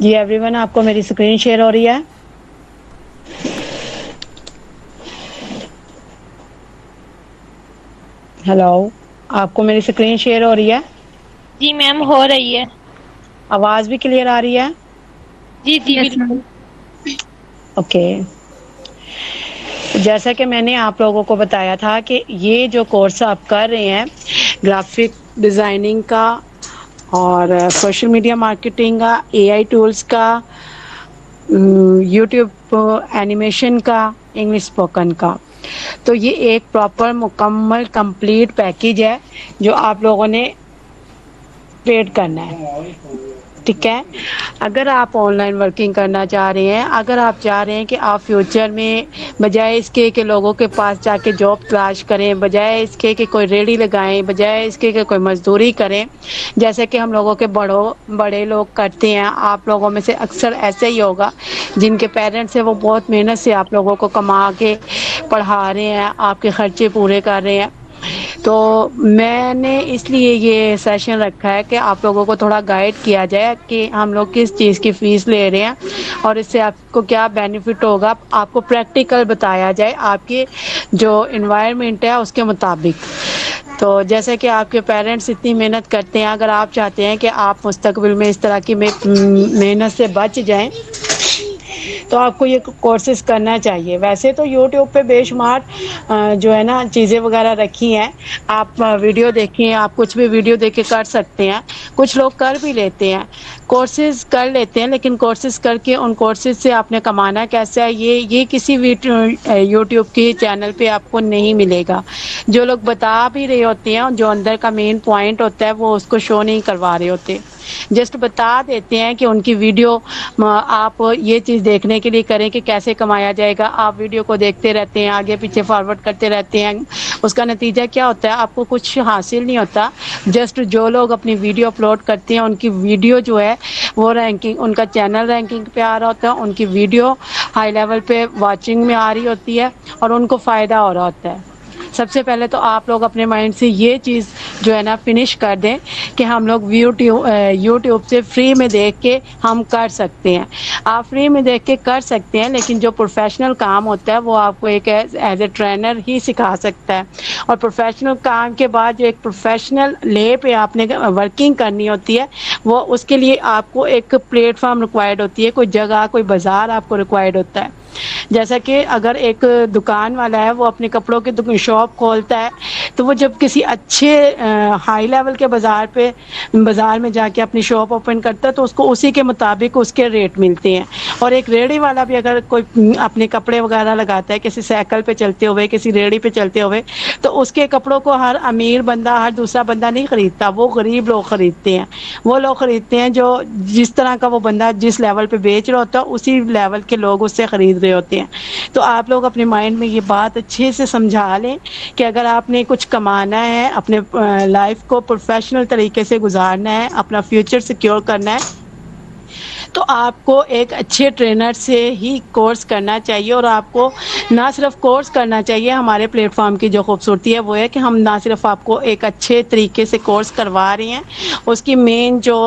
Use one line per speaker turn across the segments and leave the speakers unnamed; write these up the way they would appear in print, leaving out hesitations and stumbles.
جی every one, آپ کو میری اسکرین شیئر ہو رہی ہے؟ ہیلو، آپ کو میری اسکرین شیئر ہو رہی ہے؟
جی میم ہو رہی ہے۔
آواز بھی کلیئر آ رہی ہے؟
جی جی بالکل۔
اوکے، جیسا کہ میں نے آپ لوگوں کو بتایا تھا کہ یہ جو کورس آپ کر رہے ہیں گرافک ڈیزائننگ کا اور سوشل میڈیا مارکیٹنگ کا، اے آئی ٹولز کا، یوٹیوب اینیمیشن کا، انگلش اسپوکن کا، تو یہ ایک پراپر مکمل کمپلیٹ پیکیج ہے جو آپ لوگوں نے پیڈ کرنا ہے، ٹھیک ہے؟ اگر آپ آن لائن ورکنگ کرنا چاہ رہے ہیں، اگر آپ چاہ رہے ہیں کہ آپ فیوچر میں بجائے اس کے کہ لوگوں کے پاس جا کے جاب تلاش کریں، بجائے اس کے کہ کوئی ریڑھی لگائیں، بجائے اس کے کہ کوئی مزدوری کریں جیسے کہ ہم لوگوں کے بڑے لوگ کرتے ہیں، آپ لوگوں میں سے اکثر ایسے ہی ہوگا جن کے پیرنٹس ہیں وہ بہت محنت سے آپ لوگوں کو کما کے پڑھا رہے ہیں، آپ کے خرچے پورے کر رہے ہیں۔ تو میں نے اس لیے یہ سیشن رکھا ہے کہ آپ لوگوں کو تھوڑا گائیڈ کیا جائے کہ ہم لوگ کس چیز کی فیس لے رہے ہیں اور اس سے آپ کو کیا بینیفٹ ہوگا، آپ کو پریکٹیکل بتایا جائے آپ کی جو انوائرمنٹ ہے اس کے مطابق۔ تو جیسے کہ آپ کے پیرنٹس اتنی محنت کرتے ہیں، اگر آپ چاہتے ہیں کہ آپ مستقبل میں اس طرح کی محنت سے بچ جائیں تو آپ کو یہ کورسز کرنا چاہیے۔ ویسے تو یوٹیوب پہ بے شمار جو ہے نا چیزیں وغیرہ رکھی ہیں، آپ ویڈیو دیکھیں، آپ کچھ بھی ویڈیو دیکھ کے کر سکتے ہیں، کچھ لوگ کر بھی لیتے ہیں، کورسز کر لیتے ہیں، لیکن کورسز کر کے ان کورسز سے آپ نے کمانا کیسا ہے یہ کسی یوٹیوب کی چینل پہ آپ کو نہیں ملے گا۔ جو لوگ بتا بھی رہے ہوتے ہیں، جو اندر کا مین پوائنٹ ہوتا ہے وہ اس کو شو نہیں کروا رہے ہوتے، جسٹ بتا دیتے ہیں کہ ان کی ویڈیو آپ یہ چیز دیکھنے کے لیے کریں کہ کیسے کمایا جائے گا۔ آپ ویڈیو کو دیکھتے رہتے ہیں، آگے پیچھے فارورڈ کرتے رہتے ہیں، اس کا نتیجہ کیا ہوتا ہے؟ آپ کو کچھ حاصل نہیں ہوتا۔ جسٹ جو لوگ اپنی ویڈیو اپلوڈ کرتے ہیں ان کی ویڈیو جو ہے وہ رینکنگ، ان کا چینل رینکنگ پہ آ رہا ہوتا ہے، ان کی ویڈیو ہائی لیول پہ واچنگ میں آ رہی ہوتی ہے اور ان کو فائدہ ہو رہا ہوتا ہے۔ سب سے پہلے تو آپ لوگ اپنے مائنڈ سے یہ چیز جو ہے نا فنش کر دیں کہ ہم لوگ یوٹیوب سے فری میں دیکھ کے ہم کر سکتے ہیں۔ آپ فری میں دیکھ کے کر سکتے ہیں، لیکن جو پروفیشنل کام ہوتا ہے وہ آپ کو ایک ایز اے ٹرینر ہی سکھا سکتا ہے، اور پروفیشنل کام کے بعد جو ایک پروفیشنل لے پہ آپ نے ورکنگ کرنی ہوتی ہے وہ اس کے لیے آپ کو ایک پلیٹ فارم ریکوائرڈ ہوتی ہے، کوئی جگہ، کوئی بازار آپ کو ریکوائرڈ ہوتا ہے۔ جیسا کہ اگر ایک دکان والا ہے وہ اپنے کپڑوں کی شاپ کھولتا ہے تو وہ جب کسی اچھے ہائی لیول کے بازار میں جا کے اپنی شاپ اوپن کرتا ہے تو اس کو اسی کے مطابق اس کے ریٹ ملتے ہیں۔ اور ایک ریڑھی والا بھی اگر کوئی اپنے کپڑے وغیرہ لگاتا ہے کسی سائیکل پہ چلتے ہوئے، کسی ریڑھی پہ چلتے ہوئے، تو اس کے کپڑوں کو ہر امیر بندہ، ہر دوسرا بندہ نہیں خریدتا، وہ غریب لوگ خریدتے ہیں۔ وہ لوگ خریدتے ہیں جو جس طرح کا وہ بندہ جس لیول پہ بیچ رہا ہوتا ہے اسی لیول کے لوگ اس سے خرید رہے ہوتے ہیں۔ تو آپ لوگ اپنے مائنڈ میں یہ بات اچھے سے سمجھا لیں کہ اگر آپ نے کچھ کمانا ہے، اپنے لائف کو پروفیشنل طریقے سے گزارنا ہے، اپنا فیوچر سیکیور کرنا ہے، تو آپ کو ایک اچھے ٹرینر سے ہی کورس کرنا چاہیے۔ اور آپ کو نہ صرف کورس کرنا چاہیے، ہمارے پلیٹ فارم کی جو خوبصورتی ہے وہ ہے کہ ہم نہ صرف آپ کو ایک اچھے طریقے سے کورس کروا رہے ہیں، اس کی مین جو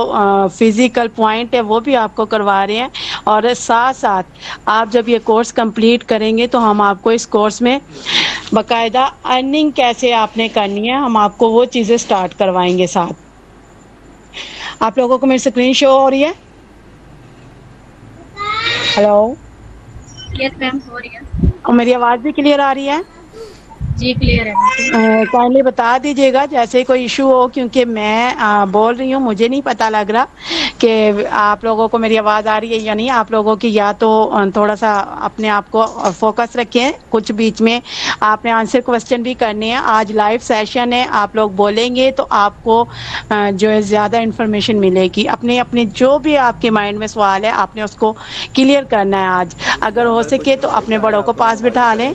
فزیکل پوائنٹ ہے وہ بھی آپ کو کروا رہے ہیں، اور ساتھ ساتھ آپ جب یہ کورس کمپلیٹ کریں گے تو ہم آپ کو اس کورس میں باقاعدہ ارننگ کیسے آپ نے کرنی ہے ہم آپ کو وہ چیزیں سٹارٹ کروائیں گے ساتھ۔ آپ لوگوں کو میری اسکرین شو ہو رہی ہے؟ ہلو،
یس میم ہو رہی ہے۔
اور میری آواز بھی کلیئر آ رہی ہے؟
جی کلیئر ہے بالکل۔
کائنڈلی بتا دیجیے گا جیسے کوئی ایشو ہو، کیونکہ میں بول رہی ہوں، مجھے نہیں پتہ لگ رہا کہ آپ لوگوں کو میری آواز آ رہی ہے یا نہیں۔ آپ لوگوں کی یا تو تھوڑا سا اپنے آپ کو فوکس رکھیں، کچھ بیچ میں آپ نے آنسر کوسچن بھی کرنے ہیں۔ آج لائیو سیشن ہے، آپ لوگ بولیں گے تو آپ کو جو ہے زیادہ انفارمیشن ملے گی۔ اپنے جو بھی آپ کے مائنڈ میں سوال ہے آپ نے اس کو کلیئر کرنا ہے آج۔ اگر ہو سکے تو اپنے بڑوں کو پاس بٹھا لیں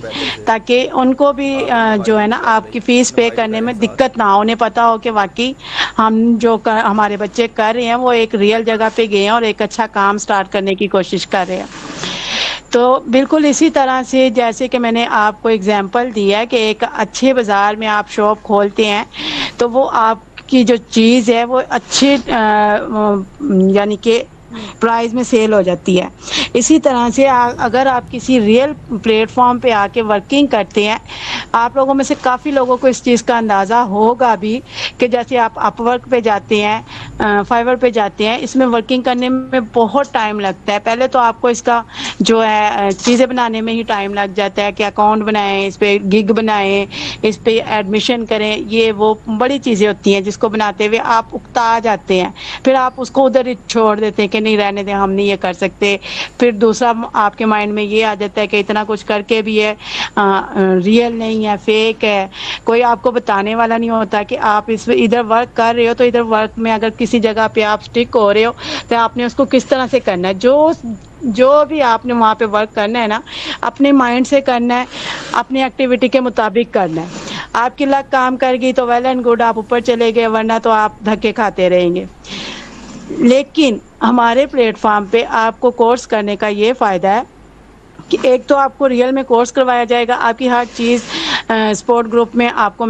تاکہ ان کو بھی جو ہے نا آپ کی فیس پے کرنے میں دقت نہ ہو، انہیں پتہ ہو کہ واقعی ہم جو ہمارے بچے کر رہے ہیں وہ ایک ریئل جگہ پہ گئے ہیں اور ایک اچھا کام سٹارٹ کرنے کی کوشش کر رہے ہیں۔ تو بالکل اسی طرح سے جیسے کہ میں نے آپ کو اگزامپل دیا کہ ایک اچھے بازار میں آپ شاپ کھولتے ہیں تو وہ آپ کی جو چیز ہے وہ اچھے یعنی کہ پرائز میں سیل ہو جاتی ہے۔ اسی طرح سے اگر آپ کسی ریئل پلیٹ فارم پہ آ کے ورکنگ کرتے ہیں، آپ لوگوں میں سے کافی لوگوں کو اس چیز کا اندازہ ہوگا بھی کہ جیسے آپ اپ ورک پہ جاتے ہیں، فائور پہ جاتے ہیں، اس میں ورکنگ کرنے میں بہت ٹائم لگتا ہے۔ پہلے تو آپ کو اس کا جو ہے چیزیں بنانے میں ہی ٹائم لگ جاتا ہے کہ اکاؤنٹ بنائیں، اس پہ گگ بنائیں، اس پہ ایڈمیشن کریں، یہ وہ بڑی چیزیں ہوتی ہیں جس کو بناتے ہوئے آپ اکتا جاتے ہیں، پھر آپ اس کو ادھر ہی چھوڑ دیتے ہیں کہ نہیں رہنے دیں، ہم نہیں یہ کر سکتے۔ پھر دوسرا آپ کے مائنڈ میں یہ آ جاتا ہے کہ اتنا کچھ کر کے بھی ہے ریئل نہیں ہے، فیک ہے، کوئی آپ کو بتانے والا نہیں ہوتا کہ آپ اس ادھر ورک کر رہے ہو تو ادھر ورک میں اگر کسی جگہ پہ آپ سٹک ہو رہے ہو تو آپ نے اس کو کس طرح سے کرنا ہے۔ جو بھی آپ نے وہاں پہ ورک کرنا ہے نا، اپنے مائنڈ سے کرنا ہے، اپنی ایکٹیویٹی کے مطابق کرنا ہے۔ آپ کی لک کام کر گئی تو ویل اینڈ گڈ، آپ اوپر چلے گئے، ورنہ تو آپ دھکے کھاتے رہیں گے۔ لیکن ہمارے پلیٹ فارم پہ آپ کو کورس کرنے کا یہ فائدہ ہے کہ ایک تو آپ کو ریئل میں کورس کروایا جائے گا، آپ کی ہر چیز سپورٹ گروپ میں آپ کو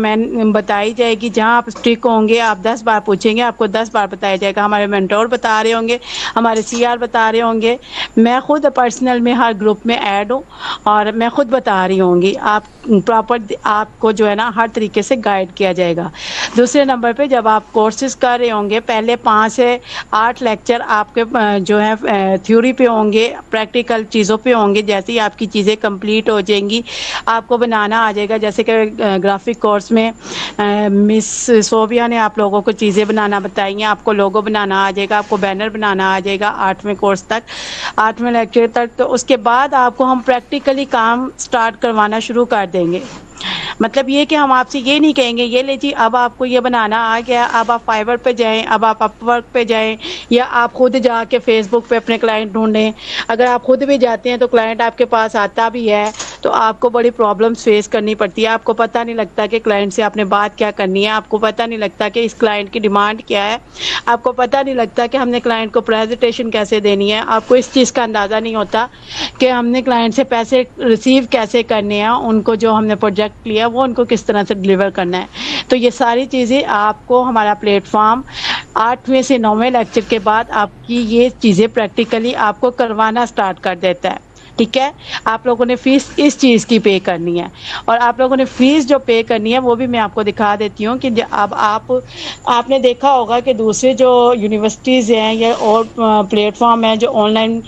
بتائی جائے گی، جہاں آپ اسٹک ہوں گے آپ 10 بار پوچھیں گے، آپ کو 10 بار بتایا جائے گا۔ ہمارے مینٹور بتا رہے ہوں گے، ہمارے سی آر بتا رہے ہوں گے، میں خود پرسنل میں ہر گروپ میں ایڈ ہوں اور میں خود بتا رہی ہوں گی، آپ پراپر آپ کو جو ہے نا ہر طریقے سے گائیڈ کیا جائے گا۔ دوسرے نمبر پہ جب آپ کورسز کر رہے ہوں گے، پہلے 5 سے 8 لیکچر آپ کے جو ہے تھیوری پہ ہوں گے، پریکٹیکل چیزوں پہ ہوں گے۔ جیسے ہی آپ کی چیزیں کمپلیٹ ہو جائیں گی، آپ کو بنانا آ جائے گا۔ جیسے کہ گرافک کورس میں مس صوبیہ نے آپ لوگوں کو چیزیں بنانا بتائی ہیں، آپ کو لوگو بنانا آ جائے گا، آپ کو بینر بنانا آ جائے گا 8ویں کورس تک، 8ویں لیکچر تک۔ تو اس کے بعد آپ کو ہم پریکٹیکلی کام سٹارٹ کروانا شروع کر دیں گے۔ مطلب یہ کہ ہم آپ سے یہ نہیں کہیں گے یہ لے جی اب آپ کو یہ بنانا آ گیا، اب آپ فائور پہ جائیں، اب آپ اپ ورک پہ جائیں، یا آپ خود جا کے فیس بک پہ اپنے کلائنٹ ڈھونڈیں۔ اگر آپ خود بھی جاتے ہیں تو کلائنٹ آپ کے پاس آتا بھی ہے تو آپ کو بڑی پرابلمس فیس کرنی پڑتی ہے۔ آپ کو پتہ نہیں لگتا کہ کلائنٹ سے آپ نے بات کیا کرنی ہے، آپ کو پتہ نہیں لگتا کہ اس کلائنٹ کی ڈیمانڈ کیا ہے، آپ کو پتہ نہیں لگتا کہ ہم نے کلائنٹ کو پریزنٹیشن کیسے دینی ہے، آپ کو اس چیز کا اندازہ نہیں ہوتا کہ ہم نے کلائنٹ سے پیسے ریسیو کیسے کرنے ہیں، ان کو جو ہم نے پروجیکٹ لیا وہ ان کو کس طرح سے ڈلیور کرنا ہے۔ تو یہ ساری چیزیں آپ کو ہمارا پلیٹ فارم 8ویں سے 9ویں لیکچر کے بعد آپ کی یہ چیزیں پریکٹیکلی آپ کو کروانا سٹارٹ کر دیتا ہے۔ ٹھیک ہے، آپ لوگوں نے فیس اس چیز کی پے کرنی ہے، اور آپ لوگوں نے فیس جو پے کرنی ہے وہ بھی میں آپ کو دکھا دیتی ہوں کہ اب آپ نے دیکھا ہوگا کہ دوسرے جو یونیورسٹیز ہیں یا اور پلیٹ فارم ہیں جو آن لائن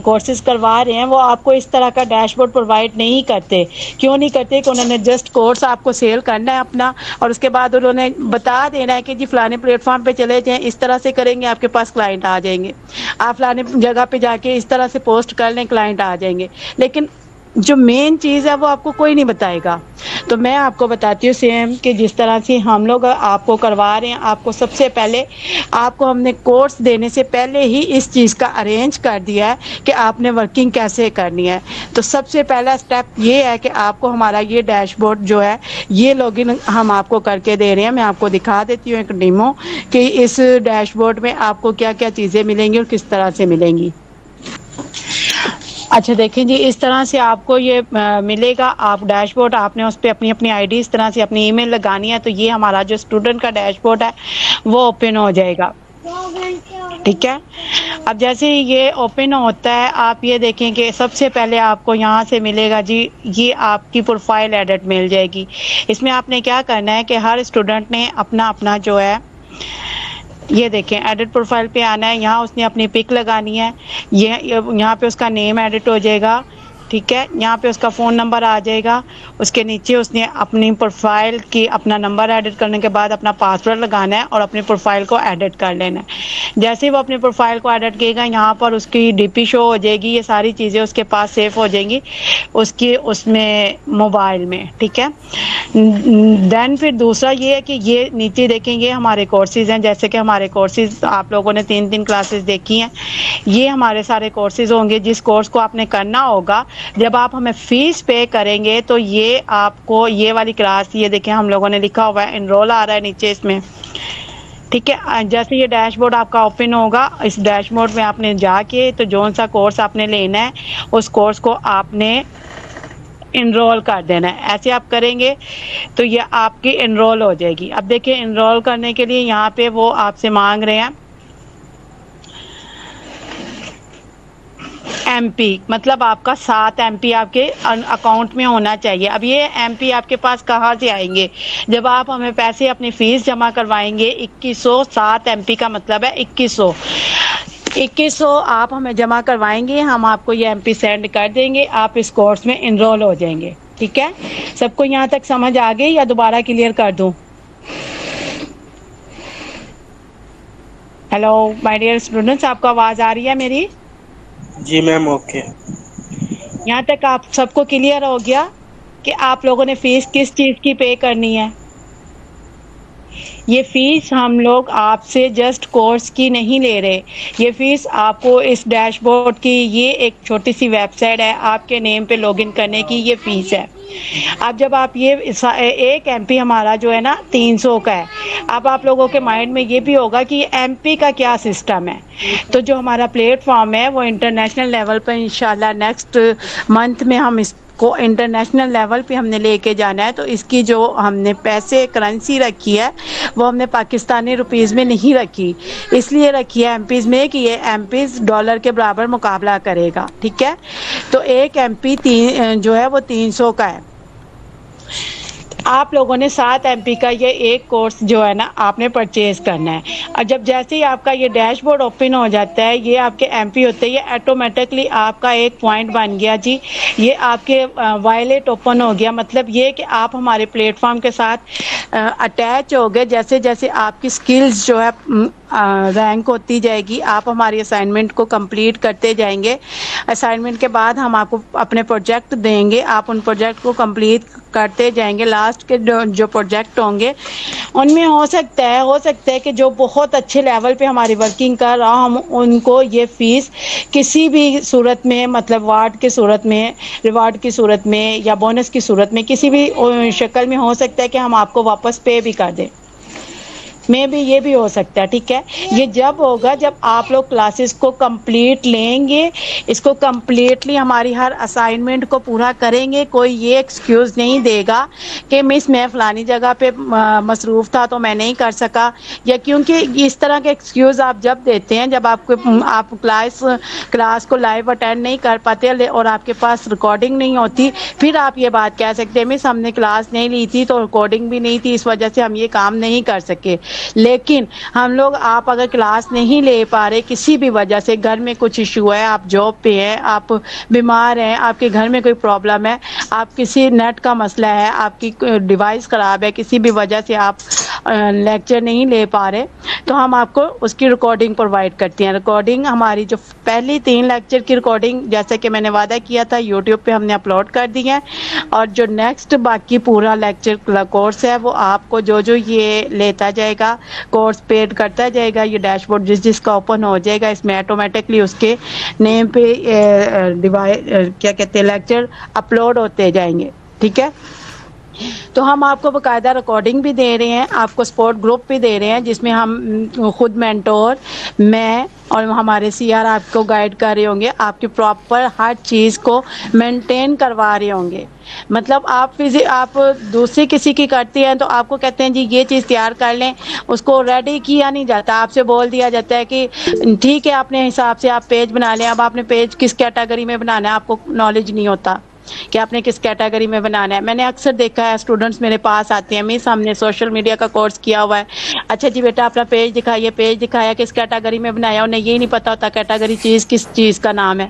کورسز کروا رہے ہیں، وہ آپ کو اس طرح کا ڈیش بورڈ پرووائڈ نہیں کرتے۔ کیوں نہیں کرتے؟ کہ انہوں نے جسٹ کورس آپ کو سیل کرنا ہے اپنا، اور اس کے بعد انہوں نے بتا دینا ہے کہ جی فلانے پلیٹ فارم پہ چلے جائیں، اس طرح سے کریں گے آپ کے پاس کلائنٹ آ جائیں گے، آپ فلانے جگہ پہ جا کے اس طرح سے پوسٹ کر لیں کلائنٹ آ جائیں گے۔ لیکن جو مین چیز ہے وہ آپ کو کوئی نہیں بتائے گا۔ تو میں آپ کو بتاتی ہوں سیم کہ جس طرح سے ہم لوگ آپ کو کروا رہے ہیں، آپ کو سب سے پہلے آپ کو ہم نے کورس دینے سے پہلے ہی اس چیز کا ارینج کر دیا ہے کہ آپ نے ورکنگ کیسے کرنی ہے۔ تو سب سے پہلا سٹیپ یہ ہے کہ آپ کو ہمارا یہ ڈیش بورڈ جو ہے یہ لاگن ہم آپ کو کر کے دے رہے ہیں۔ میں آپ کو دکھا دیتی ہوں ایک ڈیمو کہ اس ڈیش بورڈ میں آپ کو کیا کیا چیزیں ملیں گی اور کس طرح سے ملیں گی۔ اچھا دیکھیں جی، اس طرح سے آپ کو یہ ملے گا۔ آپ ڈیش بورڈ آپ نے اس پہ اپنی آئی ڈی اس طرح سے اپنی ای میل لگانی ہے، تو یہ ہمارا جو اسٹوڈنٹ کا ڈیش بورڈ ہے وہ اوپن ہو جائے گا۔ ٹھیک ہے، اب جیسے یہ اوپن ہوتا ہے آپ یہ دیکھیں کہ سب سے پہلے آپ کو یہاں سے ملے گا جی یہ آپ کی پروفائل ایڈٹ مل جائے گی۔ اس میں آپ نے کیا کرنا ہے کہ ہر اسٹوڈنٹ نے اپنا جو ہے یہ دیکھیں ایڈٹ پروفائل پہ آنا ہے، یہاں اس نے اپنی پک لگانی ہے، یہاں پہ اس کا نیم ایڈٹ ہو جائے گا۔ ٹھیک ہے، یہاں پہ اس کا فون نمبر آ جائے گا، اس کے نیچے اس نے اپنی پروفائل کی اپنا نمبر ایڈٹ کرنے کے بعد اپنا پاسورڈ لگانا ہے اور اپنی پروفائل کو ایڈٹ کر لینا ہے۔ جیسے ہی وہ اپنی پروفائل کو ایڈٹ کرے گا، یہاں پر اس کی ڈی پی شو ہو جائے گی، یہ ساری چیزیں اس کے پاس سیو ہو جائیں گی اس میں موبائل میں۔ ٹھیک ہے، دین پھر دوسرا یہ ہے کہ یہ نیچے دیکھیں یہ ہمارے کورسز ہیں، جیسے کہ ہمارے کورسز آپ لوگوں نے 3 کلاسز دیکھی ہیں، یہ ہمارے سارے کورسز ہوں گے۔ جس کورس کو آپ نے کرنا ہوگا، جب آپ ہمیں فیس پے کریں گے تو یہ آپ کو یہ والی کلاس یہ دیکھیں ہم لوگوں نے لکھا ہوا ہے انرول آ رہا ہے نیچے اس میں۔ ٹھیک ہے، جیسے یہ ڈیش بورڈ آپ کا اوپن ہوگا، اس ڈیش بورڈ میں آپ نے جا کے تو جون سا کورس آپ نے لینا ہے اس کورس کو آپ نے انرول کر دینا ہے۔ ایسے آپ کریں گے تو یہ آپ کی انرول ہو جائے گی۔ اب دیکھیں انرول کرنے کے لیے یہاں پہ وہ آپ سے مانگ رہے ہیں ایم پی مطلب آپ کا 7 ایم پی آپ کے اکاؤنٹ میں ہونا چاہیے. اب یہ ایم پی آپ کے پاس کہاں سے آئیں گے؟ جب آپ ہمیں پیسے اپنی فیس جمع کروائیں گے 2100. 7 ایم پی کا مطلب ہے 2100. 2100 آپ ہمیں جمع کروائیں گے, ہم آپ کو یہ ایم پی سینڈ کر دیں گے, آپ اس کورس میں انرول ہو جائیں گے. ٹھیک ہے, سب کو یہاں تک سمجھ آ گئی یا دوبارہ کلیئر کر دوں؟ ہیلو مائی ڈیئر اسٹوڈنٹس, آپ کو آواز آ رہی ہے میری؟
جی میم اوکے.
یہاں تک آپ سب کو کلیئر ہو گیا کہ آپ لوگوں نے فیس کس چیز کی پے کرنی ہے؟ یہ فیس ہم لوگ آپ سے جسٹ کورس کی نہیں لے رہے, یہ فیس آپ کو اس ڈیش بورڈ کی, یہ ایک چھوٹی سی ویب سائٹ ہے, آپ کے نیم پہ لاگ ان کرنے کی یہ فیس ہے. اب جب آپ یہ ایک ایم پی ہمارا جو ہے نا 300 کا ہے, اب آپ لوگوں کے مائنڈ میں یہ بھی ہوگا کہ یہ ایم پی کا کیا سسٹم ہے. تو جو ہمارا پلیٹ فارم ہے وہ انٹرنیشنل لیول پہ انشاءاللہ نیکسٹ منتھ میں ہم اس کو انٹرنیشنل لیول پہ ہم نے لے کے جانا ہے. تو اس کی جو ہم نے پیسے کرنسی رکھی ہے وہ ہم نے پاکستانی روپیز میں نہیں رکھی, اس لیے رکھی ہے ایم پیز میں کہ یہ ایم پیز ڈالر کے برابر مقابلہ کرے گا. ٹھیک ہے, تو ایک ایم پی جو ہے وہ 300 کا ہے. آپ لوگوں نے 7 ایم پی کا یہ ایک کورس جو ہے نا آپ نے پرچیز کرنا ہے. اور جب جیسے ہی آپ کا یہ ڈیش بورڈ اوپن ہو جاتا ہے, یہ آپ کے ایم پی ہوتے ہیں, یہ آٹومیٹکلی آپ کا ایک پوائنٹ بن گیا جی, یہ آپ کے وائلیٹ اوپن ہو گیا. مطلب یہ کہ آپ ہمارے پلیٹ فارم کے ساتھ اٹیچ ہو گئے. جیسے جیسے آپ کی سکلز جو ہے رینک ہوتی جائے گی, آپ ہماری اسائنمنٹ کو کمپلیٹ کرتے جائیں گے. اسائنمنٹ کے بعد ہم آپ کو اپنے پروجیکٹ دیں گے, آپ ان پروجیکٹ کو کمپلیٹ کرتے جائیں گے. لاسٹ کے جو پروجیکٹ ہوں گے ان میں ہو سکتا ہے کہ جو بہت اچھے لیول پہ ہماری ورکنگ کر رہا, ہم ان کو یہ فیس کسی بھی صورت میں, مطلب وارڈ کی صورت میں, ریوارڈ کی صورت میں یا بونس کی صورت میں, کسی بھی شکل میں ہو سکتا ہے کہ ہم آپ کو واپس پے بھی کر دیں. میں بھی یہ بھی ہو سکتا ہے. ٹھیک ہے, یہ جب ہوگا جب آپ لوگ کلاسز کو کمپلیٹ لیں گے, اس کو کمپلیٹلی ہماری ہر اسائنمنٹ کو پورا کریں گے. کوئی یہ ایکسکیوز نہیں دے گا کہ مس میں فلانی جگہ پہ مصروف تھا تو میں نہیں کر سکا, یا کیونکہ اس طرح کے ایکسکیوز آپ جب دیتے ہیں جب آپ کلاس کو لائیو اٹینڈ نہیں کر پاتے اور آپ کے پاس ریکارڈنگ نہیں ہوتی, پھر آپ یہ بات کہہ سکتے ہیں مس ہم نے کلاس نہیں لی تھی تو ریکارڈنگ بھی نہیں تھی, اس وجہ سے ہم یہ کام نہیں کر سکے. لیکن ہم لوگ, آپ اگر کلاس نہیں لے پا رہے کسی بھی وجہ سے, گھر میں کچھ ایشو ہے, آپ جاب پہ ہیں, آپ بیمار ہیں, آپ کے گھر میں کوئی پرابلم ہے, آپ کسی نیٹ کا مسئلہ ہے, آپ کی ڈیوائس خراب ہے, کسی بھی وجہ سے آپ لیکچر نہیں لے پا رہے, تو ہم آپ کو اس کی ریکارڈنگ پرووائڈ کرتے ہیں. ریکارڈنگ ہماری جو پہلی 3 لیکچر کی ریکارڈنگ, جیسے کہ میں نے وعدہ کیا تھا, یوٹیوب پہ ہم نے اپلوڈ کر دی ہے. اور جو نیکسٹ باقی پورا لیکچر کورس ہے وہ آپ کو جو یہ لیتا جائے گا, کورس پیڈ کرتا جائے گا, یہ ڈیش بورڈ جس کا اوپن ہو جائے گا, اس میں آٹومیٹکلی اس کے نیم پہ کیا کہتے ہیں لیکچر اپلوڈ ہوتے جائیں گے. ٹھیک ہے, تو ہم آپ کو باقاعدہ ریکارڈنگ بھی دے رہے ہیں, آپ کو سپورٹ گروپ بھی دے رہے ہیں, جس میں ہم خود مینٹور, میں اور ہمارے سی آر آپ کو گائیڈ کر رہے ہوں گے, آپ کی پراپر ہر چیز کو مینٹین کروا رہے ہوں گے. مطلب آپ دوسری کسی کی کرتی ہیں تو آپ کو کہتے ہیں جی یہ چیز تیار کر لیں, اس کو ریڈی کیا نہیں جاتا, آپ سے بول دیا جاتا ہے کہ ٹھیک ہے اپنے حساب سے آپ پیج بنا لیں. اب آپ نے پیج کس کیٹیگری میں بنانا ہے آپ کو نالج نہیں ہوتا کہ آپ نے کس کیٹیگری میں بنانا ہے. میں نے اکثر دیکھا ہے اسٹوڈنٹس میرے پاس آتے ہیں, مس ہم نے سوشل میڈیا کا کورس کیا ہوا ہے, اچھا جی بیٹا اپنا پیج دکھائیے, پیج دکھایا کس کیٹیگری میں بنایا, انہیں یہ نہیں پتا ہوتا کیٹیگری چیز کس چیز کا نام ہے.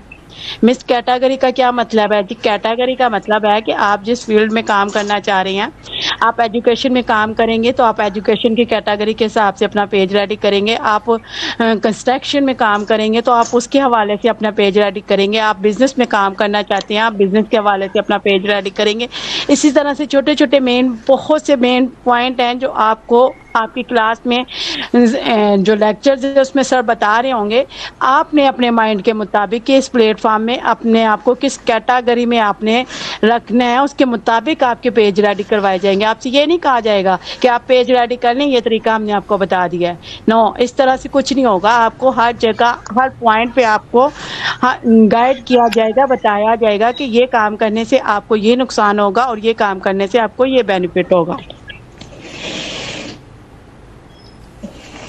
مس کیٹیگری کا کیا مطلب ہے جی؟ کیٹیگری کا مطلب ہے کہ آپ جس فیلڈ میں کام کرنا چاہ رہے ہیں, آپ ایجوکیشن میں کام کریں گے تو آپ ایجوکیشن کی کیٹیگری کے حساب سے اپنا پیج ریڈی کریں گے, آپ کنسٹرکشن میں کام کریں گے تو آپ اس کے حوالے سے اپنا پیج ریڈی کریں گے, آپ بزنس میں کام کرنا چاہتے ہیں آپ بزنس کے حوالے سے اپنا پیج ریڈی کریں گے. اسی طرح سے چھوٹے چھوٹے بہت سے مین پوائنٹ ہیں جو آپ کو آپ کی کلاس میں جو لیکچرز اس میں سر بتا رہے ہوں گے, آپ نے اپنے مائنڈ کے مطابق اس پلیٹ فارم میں اپنے آپ کو کس کیٹیگری میں آپ نے رکھنا ہے, اس کے مطابق آپ کے پیج ریڈی کروائے جائیں گے. آپ سے یہ نہیں کہا جائے گا کہ آپ پیج ریڈی کر لیں, یہ طریقہ ہم نے آپ کو بتا دیا ہے. نو, اس طرح سے کچھ نہیں ہوگا. آپ کو ہر جگہ ہر پوائنٹ پہ آپ کو گائیڈ کیا جائے گا, بتایا جائے گا کہ یہ کام کرنے سے آپ کو یہ نقصان ہوگا اور یہ کام کرنے سے آپ کو یہ بینیفٹ ہوگا.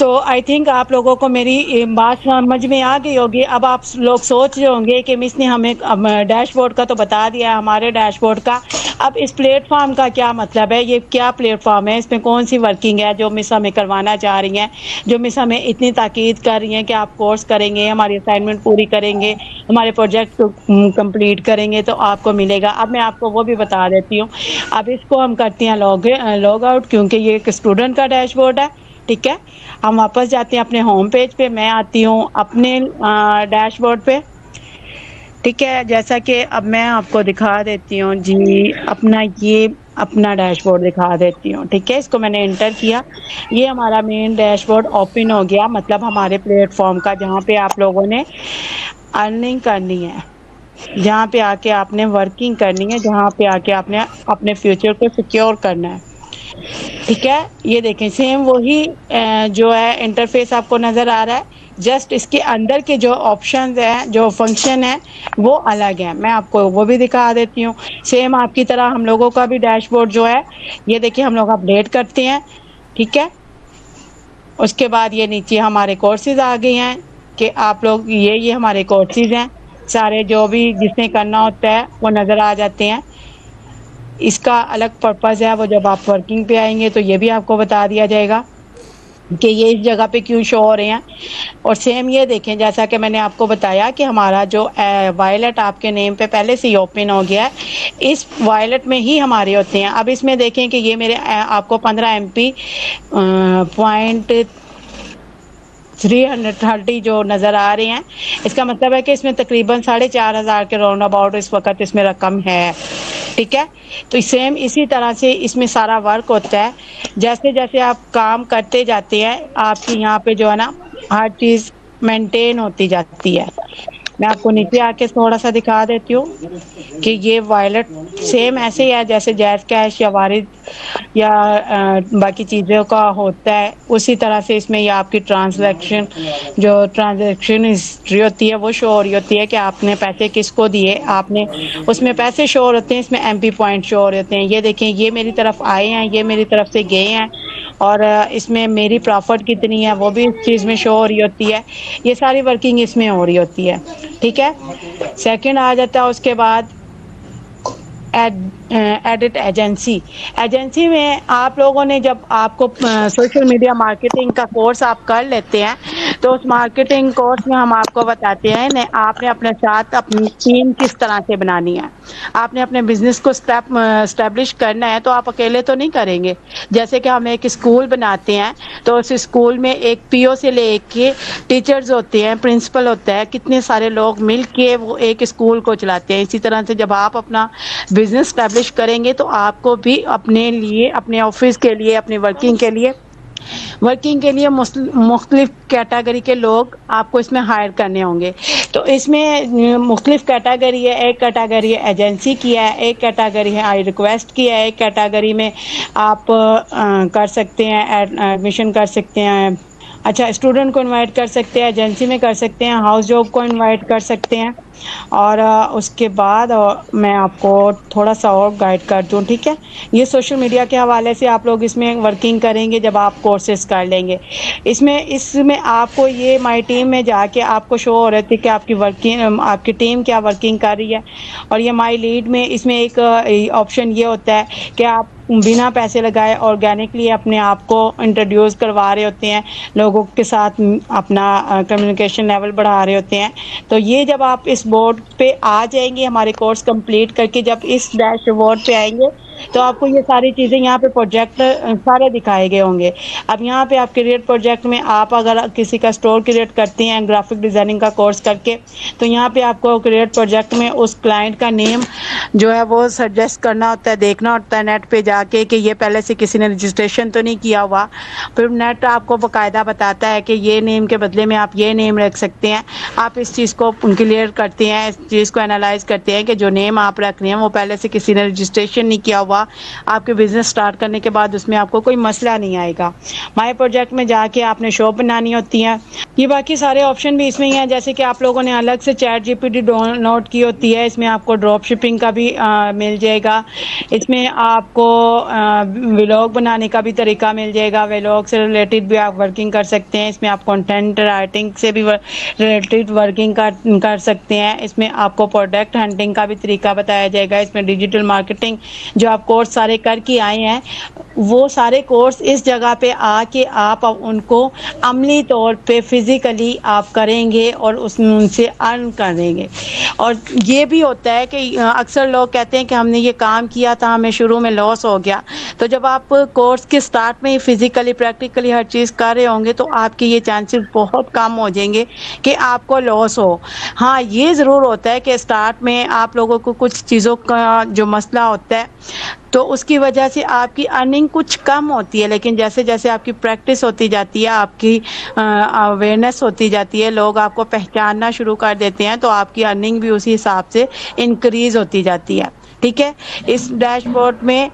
تو آئی تھنک آپ لوگوں کو میری بات سمجھ میں آ گئی ہوگی. اب آپ لوگ سوچ رہے ہوں گے کہ مس نے ہمیں ڈیش بورڈ کا تو بتا دیا ہے, ہمارے ڈیش بورڈ کا اب اس پلیٹ فارم کا کیا مطلب ہے, یہ کیا پلیٹ فارم ہے, اس میں کون سی ورکنگ ہے جو مس ہمیں کروانا چاہ رہی ہیں, جو مس ہمیں اتنی تاکید کر رہی ہیں کہ آپ کورس کریں گے, ہماری اسائنمنٹ پوری کریں گے, ہمارے پروجیکٹ کمپلیٹ کریں گے تو آپ کو ملے گا. اب میں آپ کو وہ بھی بتا دیتی ہوں. اب اس کو ہم کرتے ہیں لاگ آؤٹ, کیونکہ یہ ایک اسٹوڈنٹ کا ڈیش بورڈ ہے. ٹھیک ہے, ہم واپس جاتے ہیں اپنے ہوم پیج پہ. میں آتی ہوں اپنے ڈیش بورڈ پہ. ٹھیک ہے, جیسا کہ اب میں آپ کو دکھا دیتی ہوں جی اپنا ڈیش بورڈ دکھا دیتی ہوں. ٹھیک ہے, اس کو میں نے انٹر کیا, یہ ہمارا مین ڈیش بورڈ اوپن ہو گیا. مطلب ہمارے پلیٹ فارم کا, جہاں پہ آپ لوگوں نے ارننگ کرنی ہے, جہاں پہ آ کے آپ نے ورکنگ کرنی ہے, جہاں پہ آ کے آپ نے اپنے فیوچر کو سیکیور کرنا ہے. ٹھیک ہے, یہ دیکھیں سیم وہی جو ہے انٹرفیس آپ کو نظر آ رہا ہے, جسٹ اس کے اندر کے جو آپشنز ہیں, جو فنکشن ہیں وہ الگ ہیں. میں آپ کو وہ بھی دکھا دیتی ہوں. سیم آپ کی طرح ہم لوگوں کا بھی ڈیش بورڈ جو ہے, یہ دیکھیں ہم لوگ اپڈیٹ کرتے ہیں. ٹھیک ہے, اس کے بعد یہ نیچے ہمارے کورسز آ گئے ہیں کہ آپ لوگ یہ ہمارے کورسز ہیں سارے, جو بھی جس نے کرنا ہوتا ہے وہ نظر آ جاتے ہیں. اس کا الگ پرپز ہے, وہ جب آپ ورکنگ پہ آئیں گے تو یہ بھی آپ کو بتا دیا جائے گا کہ یہ اس جگہ پہ کیوں شو ہو رہے ہیں. اور سیم یہ دیکھیں, جیسا کہ میں نے آپ کو بتایا کہ ہمارا جو وائلٹ آپ کے نیم پہ پہلے سے ہی اوپن ہو گیا ہے, اس وائلٹ میں ہی ہمارے ہوتے ہیں. اب اس میں دیکھیں کہ یہ میرے آپ کو 15 MP پوائنٹ 330 جو نظر آ رہے ہیں, اس کا مطلب ہے کہ اس میں تقریباً 4,500 کے راؤنڈ اباؤٹ اس وقت اس میں رقم ہے. ٹھیک ہے, تو سیم اسی طرح سے اس میں سارا ورک ہوتا ہے. جیسے جیسے آپ کام کرتے جاتے ہیں, آپ کی یہاں پہ جو ہے نا ہر چیز مینٹین ہوتی جاتی ہے. میں آپ کو نیچے آ کے تھوڑا سا دکھا دیتی ہوں کہ یہ وائلٹ سیم ایسے ہی ہے جیسے جیز کیش یا وارد یا باقی چیزوں کا ہوتا ہے, اسی طرح سے اس میں یہ آپ کی ٹرانزیکشن ہسٹری ہوتی ہے وہ شو ہو رہی ہوتی ہے کہ آپ نے پیسے کس کو دیے. آپ نے اس میں پیسے شو ہوتے ہیں, اس میں MP پوائنٹ شو ہوتے ہیں. یہ دیکھیں یہ میری طرف آئے ہیں, یہ میری طرف سے گئے ہیں, اور اس میں میری پرافٹ کتنی ہے وہ بھی اس چیز میں شو ہو رہی ہوتی ہے. یہ ساری ورکنگ اس میں ہو رہی ہوتی ہے. ٹھیک ہے, سیکنڈ آ جاتا ہے اس کے بعد ایڈٹ ایجنسی میں آپ لوگوں نے جب آپ کو سوشل میڈیا مارکیٹنگ کا کورس آپ کر لیتے ہیں تو اس مارکیٹنگ کورس میں ہم آپ کو بتاتے ہیں آپ نے اپنے ساتھ اپنی ٹیم کس طرح سے بنانی ہے. آپ نے اپنے بزنس کو اسٹیبلش کرنا ہے تو آپ اکیلے تو نہیں کریں گے. جیسے کہ ہم ایک اسکول بناتے ہیں تو اس اسکول میں ایک PO سے لے کے ٹیچرز ہوتے ہیں, پرنسپل ہوتا ہے, کتنے سارے لوگ مل کے وہ ایک اسکول کو چلاتے ہیں. اسی طرح سے جب آپ اپنا بزنس اسٹیبلش کریں گے تو آپ کو بھی اپنے لیے, اپنے آفس کے لیے, اپنی ورکنگ کے لیے مختلف کیٹیگری کے لوگ آپ کو اس میں ہائر کرنے ہوں گے. تو اس میں مختلف کیٹیگری ہے. ایک کیٹیگری ایجنسی کی ہے, ایک کیٹیگری ہے آئی ریکویسٹ کی ہے, ایک کیٹیگری میں آپ کر سکتے ہیں ایڈمیشن کر سکتے ہیں. اچھا, اسٹوڈنٹ کو انوائٹ کر سکتے ہیں, ایجنسی میں کر سکتے ہیں, ہاؤس جاب کو انوائٹ کر سکتے ہیں. اور اس کے بعد میں آپ کو تھوڑا سا اور گائیڈ کر دوں. ٹھیک ہے, یہ سوشل میڈیا کے حوالے سے آپ لوگ اس میں ورکنگ کریں گے جب آپ کورسز کر لیں گے. اس میں آپ کو یہ مائی ٹیم میں جا کے آپ کو شو ہو رہے تھے کہ آپ کی ورکنگ, آپ کی ٹیم کیا ورکنگ کر رہی ہے. اور یہ مائی لیڈ میں اس میں ایک آپشن یہ ہوتا ہے کہ آپ بنا پیسے لگائے آرگینکلی اپنے آپ کو انٹروڈیوس کروا رہے ہوتے ہیں, لوگوں کے ساتھ اپنا کمیونیکیشن لیول بڑھا رہے ہوتے ہیں. تو یہ جب آپ اس بورڈ پہ آ جائیں گے, ہمارے کورس کمپلیٹ کر کے جب اس ڈیش بورڈ پہ آئیں گے تو آپ کو یہ ساری چیزیں یہاں پہ پروجیکٹ سارے دکھائے گئے ہوں گے. اب یہاں پہ آپ کریٹ پروجیکٹ میں آپ اگر کسی کا اسٹور کریٹ کرتے ہیں گرافک ڈیزائننگ کا کورس کر کے, تو یہاں پہ آپ کو کریٹ پروجیکٹ میں اس کلائنٹ کا نیم جو ہے وہ سجیسٹ کرنا ہوتا ہے, دیکھنا ہوتا ہے نیٹ پہ جا کے کہ یہ پہلے سے کسی نے رجسٹریشن تو نہیں کیا ہوا. پھر نیٹ آپ کو باقاعدہ بتاتا ہے کہ یہ نیم کے بدلے میں آپ یہ نیم رکھ سکتے ہیں. آپ اس چیز کو کلیئر کرتے ہیں, اس چیز کو انالائز کرتے ہیں کہ جو نیم آپ رکھ رہے ہیں وہ پہلے سے کسی نے رجسٹریشن نہیں کیا ہوا. آپ کے بزنس سٹارٹ کرنے کے بعد اس میں آپ کو کوئی مسئلہ نہیں آئے گا. مائی پروجیکٹ میں جا کے آپ نے شاپ بنانی ہوتی ہے, یہ باقی سارے آپشن بھی اس میں ہی ہیں، جیسے کہ آپ لوگوں نے الگ سے ChatGPT download کی ہوتی ہے، اس میں آپ کو ڈراپ شپنگ کا بھی مل جائے گا، اس میں آپ کو ولاگ بنانے کا بھی طریقہ مل جائے گا، ولاگ سے ریلیٹڈ بھی آپ ورکنگ کر سکتے ہیں، اس میں آپ کنٹینٹ رائٹنگ سے بھی ریلیٹڈ ورکنگ کر سکتے ہیں، اس میں آپ کو پروڈکٹ ہنٹنگ کا بھی طریقہ بتایا جائے گا، اس میں ڈیجیٹل مارکیٹنگ جو آپ کورس سارے کر کے آئے ہیں وہ سارے کورس اس جگہ پہ آ کے آپ ان کو عملی طور پہ فزیکلی آپ کریں گے اور ان سے ارن کریں گے۔ اور یہ بھی ہوتا ہے کہ اکثر لوگ کہتے ہیں کہ ہم نے یہ کام کیا تھا، ہمیں شروع میں لاس ہو گیا، تو جب آپ کورس کے سٹارٹ میں فزیکلی پریکٹیکلی ہر چیز کر رہے ہوں گے تو آپ کے یہ چانسز بہت کم ہو جائیں گے کہ آپ کو لاس ہو۔ ہاں یہ ضرور ہوتا ہے کہ سٹارٹ میں آپ لوگوں کو کچھ چیزوں کا جو مسئلہ ہوتا ہے تو اس کی وجہ سے آپ کی ارننگ کچھ کم ہوتی ہے، لیکن جیسے جیسے آپ کی پریکٹس ہوتی جاتی ہے، آپ کی اویئرنیس ہوتی جاتی ہے، لوگ آپ کو پہچاننا شروع کر دیتے ہیں، تو آپ کی ارننگ بھی اسی حساب سے انکریز ہوتی جاتی ہے۔ ٹھیک ہے، اس ڈیش بورڈ میں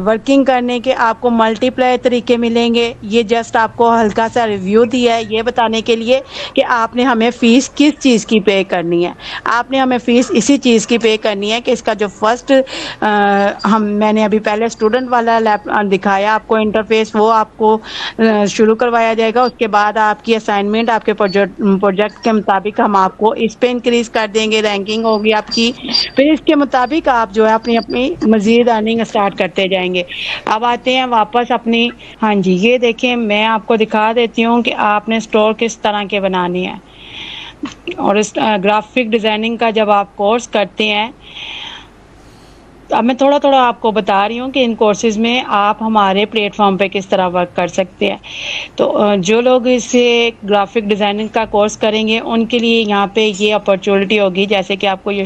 ورکنگ کرنے کے آپ کو ملٹی پلائی طریقے ملیں گے۔ یہ جسٹ آپ کو ہلکا سا ریویو دیا ہے یہ بتانے کے لیے کہ آپ نے ہمیں فیس کس چیز کی پے کرنی ہے۔ آپ نے ہمیں فیس اسی چیز کی پے کرنی ہے کہ اس کا جو فرسٹ میں نے ابھی پہلے اسٹوڈنٹ والا لیب دکھایا آپ کو انٹرفیس، وہ آپ کو شروع کروایا جائے گا، اس کے بعد آپ کی اسائنمنٹ آپ کے پروجیکٹ کے مطابق ہم آپ کو اس پہ انکریز کر دیں گے، رینکنگ ہوگی آپ کی، پھر اس کے مطابق آپ جو ہے اپنی مزید ارننگ اسٹارٹ کرتے جائیں گے۔ اب آتے ہیں واپس اپنی، ہاں جی یہ دیکھیں میں آپ کو دکھا دیتی ہوں کہ آپ نے اسٹور کس طرح کے بنانی ہے، اور اس گرافک ڈیزائننگ کا جب آپ کورس کرتے ہیں، اب میں تھوڑا تھوڑا آپ کو بتا رہی ہوں کہ ان کورسز میں آپ ہمارے پلیٹ فارم پہ کس طرح ورک کر سکتے ہیں۔ تو جو لوگ اسے گرافک ڈیزائننگ کا کورس کریں گے ان کے لیے یہاں پہ یہ اپرچونٹی ہوگی، جیسے کہ آپ کو یہ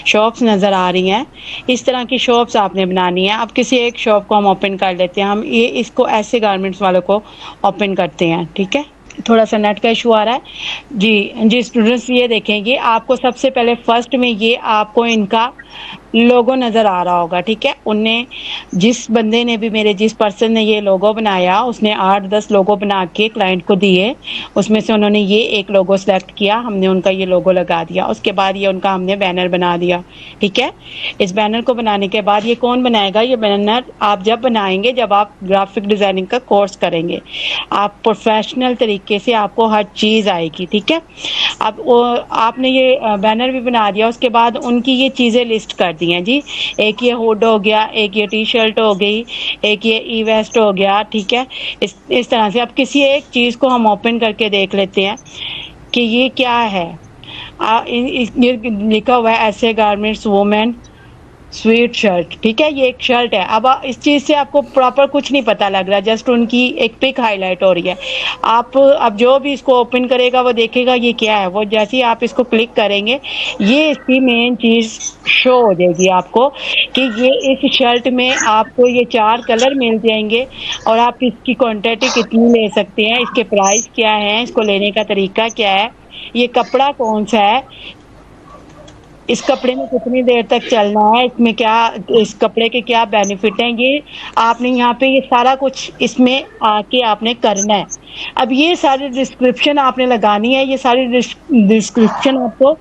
شاپس نظر آ رہی ہیں، اس طرح کی شاپس آپ نے بنانی ہے۔ اب کسی ایک شاپ کو ہم اوپن کر لیتے ہیں، ہم یہ اس کو ایسے گارمنٹس والوں کو اوپن کرتے ہیں۔ ٹھیک ہے، تھوڑا سا نیٹ کا ایشو آ رہا ہے جی اسٹوڈنٹس، یہ دیکھیں گے آپ کو سب سے پہلے فرسٹ میں یہ آپ کو ان کا لوگو نظر آ رہا ہوگا۔ ٹھیک ہے، انہیں جس بندے نے بھی جس پرسن نے یہ لوگو بنایا اس نے 8-10 لوگو بنا کے کلائنٹ کو دیے، اس میں سے انہوں نے یہ ایک لوگو سلیکٹ کیا، ہم نے ان کا یہ لوگو لگا دیا، اس کے بعد یہ ان کا ہم نے بینر بنا دیا۔ ٹھیک ہے، اس بینر کو بنانے کے بعد یہ کون بنائے گا؟ یہ بینر آپ جب بنائیں گے جب آپ گرافک ڈیزائننگ کا کورس کریں گے، آپ پروفیشنل طریقے سے آپ کو ہر چیز آئے گی۔ ٹھیک ہے، اب آپ نے یہ بینر بھی بنا دیا، اس کے بعد ان کی یہ چیزیں لسٹ کر دی ہیں جی، ایک یہ ہوڈ ہو گیا، ایک یہ ٹی شرٹ ہو گئی، ایک یہ ای ویسٹ ہو گیا۔ ٹھیک ہے، اس طرح سے اب کسی ایک چیز کو ہم اوپن کر کے دیکھ لیتے ہیں کہ یہ کیا ہے۔ یہ لکھا ہوا ہے ایسے گارمنٹس وومن سویٹ شرٹ۔ ٹھیک ہے، یہ ایک شرٹ ہے۔ اب اس چیز سے آپ کو پراپر کچھ نہیں پتا لگ رہا، جسٹ ان کی ایک پک ہائی لائٹ ہو رہی ہے۔ آپ اب جو بھی اس کو اوپن کرے گا وہ دیکھے گا یہ کیا ہے، وہ جیسے ہی آپ اس کو کلک کریں گے یہ اس کی مین چیز شو ہو جائے گی آپ کو کہ یہ اس شرٹ میں آپ کو یہ 4 کلر مل جائیں گے، اور آپ اس کی کوانٹٹی کتنی لے سکتے ہیں، اس کے پرائس کیا ہے، اس کو لینے کا طریقہ کیا ہے، یہ کپڑا کون سا ہے، اس کپڑے میں کتنی دیر تک چلنا ہے، اس میں کیا، اس کپڑے کے کیا بینیفٹ ہیں، یہ آپ نے یہاں پہ یہ سارا کچھ اس میں آ کے آپ نے کرنا ہے۔ اب یہ ساری ڈسکرپشن آپ نے لگانی ہے، یہ ساری ڈسکرپشن آپ کو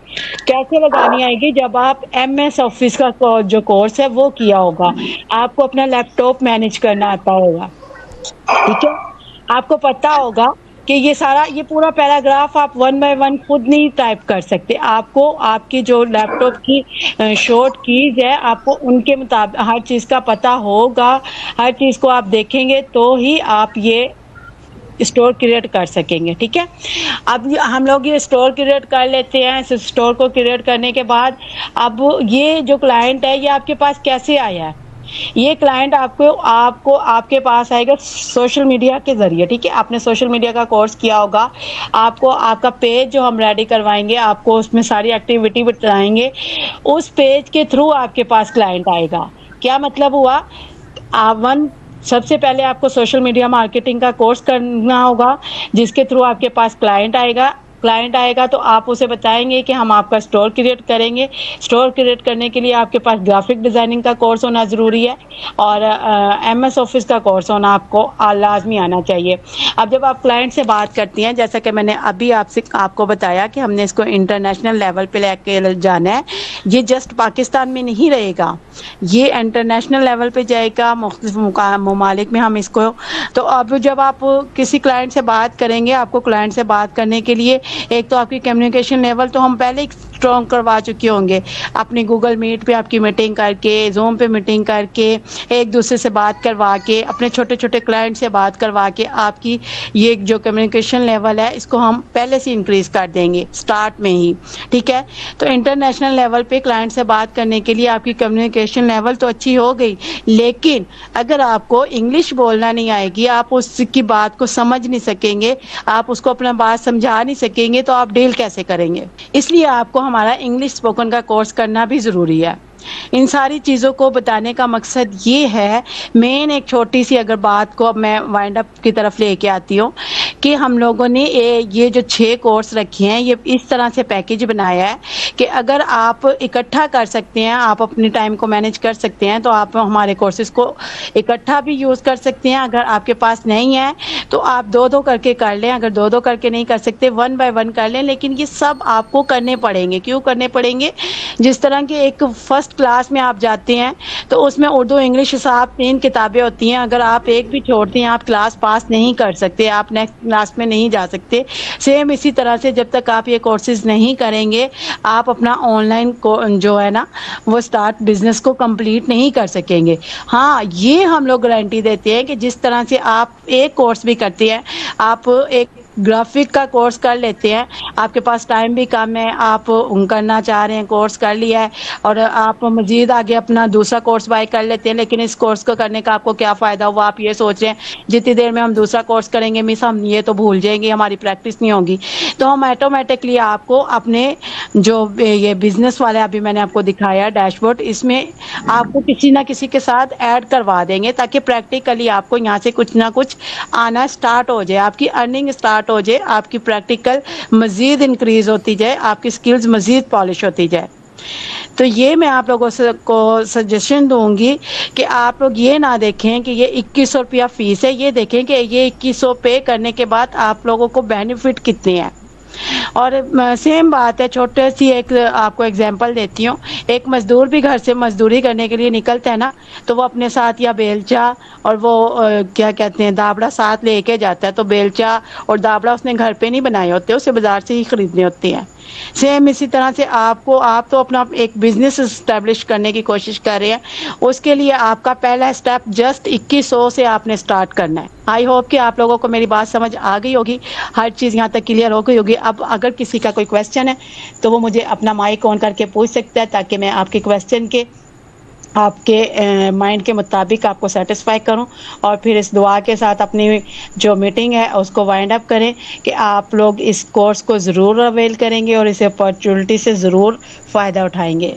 کیسے لگانی آئے گی؟ جب آپ ایم ایس آفس کا جو کورس ہے وہ کیا ہوگا، آپ کو اپنا لیپ ٹاپ مینج کرنا آتا ہوگا۔ ٹھیک ہے، آپ کو پتا ہوگا کہ یہ سارا یہ پورا پیراگراف آپ 1 بائی 1 خود نہیں ٹائپ کر سکتے، آپ کو آپ کی جو لیپ ٹاپ کی شارٹ کیز ہے آپ کو ان کے مطابق ہر چیز کا پتا ہوگا، ہر چیز کو آپ دیکھیں گے تو ہی آپ یہ اسٹور کریٹ کر سکیں گے۔ ٹھیک ہے، اب ہم لوگ یہ اسٹور کریٹ کر لیتے ہیں۔ اس اسٹور کو کریٹ کرنے کے بعد اب یہ جو کلائنٹ ہے یہ آپ کے پاس کیسے آیا ہے؟ یہ کلائنٹ آپ کے پاس آئے گا سوشل میڈیا کے ذریعے۔ ٹھیک ہے، آپ نے سوشل میڈیا کا کورس کیا ہوگا، آپ کو آپ کا پیج جو ہم ریڈی کروائیں گے، آپ کو اس میں ساری ایکٹیویٹی بتائیں گے، اس پیج کے تھرو آپ کے پاس کلائنٹ آئے گا۔ کیا مطلب ہوا؟ سب سے پہلے آپ کو سوشل میڈیا مارکیٹنگ کا کورس کرنا ہوگا جس کے تھرو آپ کے پاس کلائنٹ آئے گا۔ کلائنٹ آئے گا تو آپ اسے بتائیں گے کہ ہم آپ کا اسٹور کریٹ کریں گے. اسٹور کریٹ کرنے کے لیے آپ کے پاس گرافک ڈیزائننگ کا کورس ہونا ضروری ہے اور ایم ایس آفس کا کورس ہونا آپ کو لازمی آنا چاہیے. اب جب آپ کلائنٹ سے بات کرتی ہیں، جیسا کہ میں نے ابھی آپ کو بتایا کہ ہم نے اس کو انٹرنیشنل لیول پہ لے کے جانا ہے. یہ جسٹ پاکستان میں نہیں رہے گا، یہ انٹرنیشنل لیول پہ جائے گا، مختلف ممالک میں ہم اس کو. تو اب جب آپ کسی کلائنٹ سے بات کریں گے، آپ کو کلائنٹ سے بات کرنے کے لیے ایک تو آپ کی کمیونیکیشن لیول تو ہم پہلے اسٹرانگ کروا چکے ہوں گے، اپنی گوگل میٹ پہ آپ کی میٹنگ کر کے، زوم پہ میٹنگ کر کے، ایک دوسرے سے بات کروا کے، اپنے چھوٹے چھوٹے کلائنٹ سے بات کروا کے آپ کی یہ جو کمیونیکیشن لیول ہے اس کو ہم پہلے سے انکریز کر دیں گے اسٹارٹ میں ہی. ٹھیک ہے، تو انٹرنیشنل لیول پہ کلائنٹ سے بات کرنے کے لیے آپ کی کمیونیکیشن لیول تو اچھی ہو گئی، لیکن اگر آپ کو انگلش بولنا نہیں آئے گی، آپ اس کی بات کو سمجھ نہیں سکیں گے، آپ اس کو اپنا بات سمجھا نہیں سکیں گے، تو آپ ڈیل کیسے کریں گے؟ اس لیے آپ کو ہمارا انگلش اسپوکن کا کورس کرنا بھی ضروری ہے. ان ساری چیزوں کو بتانے کا مقصد یہ ہے، مین ایک چھوٹی سی اگر بات کو اب میں وائنڈ اپ کی طرف لے کے آتی ہوں کہ ہم لوگوں نے یہ جو 6 کورس رکھے ہیں، یہ اس طرح سے پیکیج بنایا ہے کہ اگر آپ اکٹھا کر سکتے ہیں، آپ اپنے ٹائم کو مینیج کر سکتے ہیں، تو آپ ہمارے کورسز کو اکٹھا بھی یوز کر سکتے ہیں. اگر آپ کے پاس نہیں ہے تو آپ 2 کر کے کر لیں، اگر 2 کر کے نہیں کر سکتے 1 بائی 1 کر لیں، لیکن یہ سب آپ کو کرنے پڑیں گے. کیوں کرنے پڑیں گے؟ جس طرح کہ ایک فرسٹ کلاس میں آپ جاتے ہیں تو اس میں اردو انگلش حساب 3 کتابیں ہوتی ہیں، اگر آپ ایک بھی چھوڑتے ہیں آپ کلاس پاس نہیں کر سکتے، آپ نیکسٹ کلاس میں نہیں جا سکتے. سیم اسی طرح سے جب تک آپ یہ کورسز نہیں کریں گے، آپ اپنا آن لائن جو ہے نا وہ اسٹارٹ بزنس کو کمپلیٹ نہیں کر سکیں گے. ہاں، یہ ہم لوگ گارنٹی دیتے ہیں کہ جس طرح سے آپ ایک کورس بھی کرتے ہیں، آپ ایک گرافک کا کورس کر لیتے ہیں، آپ کے پاس ٹائم بھی کم ہے، آپ کرنا چاہ رہے ہیں، کورس کر لیا ہے اور آپ مزید آگے اپنا دوسرا کورس بائی کر لیتے ہیں، لیکن اس کورس کو کرنے کا آپ کو کیا فائدہ ہوا؟ آپ یہ سوچ رہے ہیں جتنی دیر میں ہم دوسرا کورس کریں گے مس ہم یہ تو بھول جائیں گے، ہماری پریکٹس نہیں ہوگی. تو ہم آٹومیٹکلی آپ کو اپنے جو یہ بزنس والا ابھی میں نے آپ کو دکھایا ڈیش بورڈ، اس میں آپ کو کسی نہ کسی کے ساتھ ایڈ کروا دیں گے تاکہ پریکٹیکلی آپ کو یہاں سے کچھ نہ کچھ آنا سٹارٹ ہو جائے، آپ کی ارننگ سٹارٹ ہو جائے، آپ کی پریکٹیکل مزید انکریز ہوتی جائے، آپ کی سکلز مزید پالش ہوتی جائے. تو یہ میں آپ لوگوں کو سجیشن دوں گی کہ آپ لوگ یہ نہ دیکھیں کہ یہ 2100 روپیہ فیس ہے، یہ دیکھیں کہ یہ 2100 پے کرنے کے بعد آپ لوگوں کو بینیفٹ کتنے ہیں. اور سیم بات ہے، چھوٹے سی ایک آپ کو ایگزامپل دیتی ہوں. ایک مزدور بھی گھر سے مزدوری کرنے کے لیے نکلتا ہے نا، تو وہ اپنے ساتھ یا بیلچا اور وہ کیا کہتے ہیں دابڑا ساتھ لے کے جاتا ہے. تو بیلچا اور دابڑا اس نے گھر پہ نہیں بنائے ہوتے، اسے بازار سے ہی خریدنے ہوتے ہیں. سیم اسی طرح سے آپ تو اپنا ایک بزنس اسٹیبلش کرنے کی کوشش کر رہے ہیں، اس کے لیے آپ کا پہلا اسٹیپ جسٹ 2100 سے آپ نے اسٹارٹ کرنا ہے. آئی ہوپ کہ آپ لوگوں کو میری بات سمجھ آ گئی ہوگی، ہر چیز یہاں تک کلیئر ہو گئی ہوگی. اب اگر کسی کا کوئی کویسچن ہے تو وہ مجھے اپنا مائک آن کر کے پوچھ سکتا ہے تاکہ میں آپ کے کویسچن کے آپ کے مائنڈ کے مطابق آپ کو سیٹسفائی کروں، اور پھر اس دعا کے ساتھ اپنی جو میٹنگ ہے اس کو وائنڈ اپ کریں کہ آپ لوگ اس کورس کو ضرور اویل کریں گے اور اس اپارچونٹی سے ضرور فائدہ اٹھائیں گے.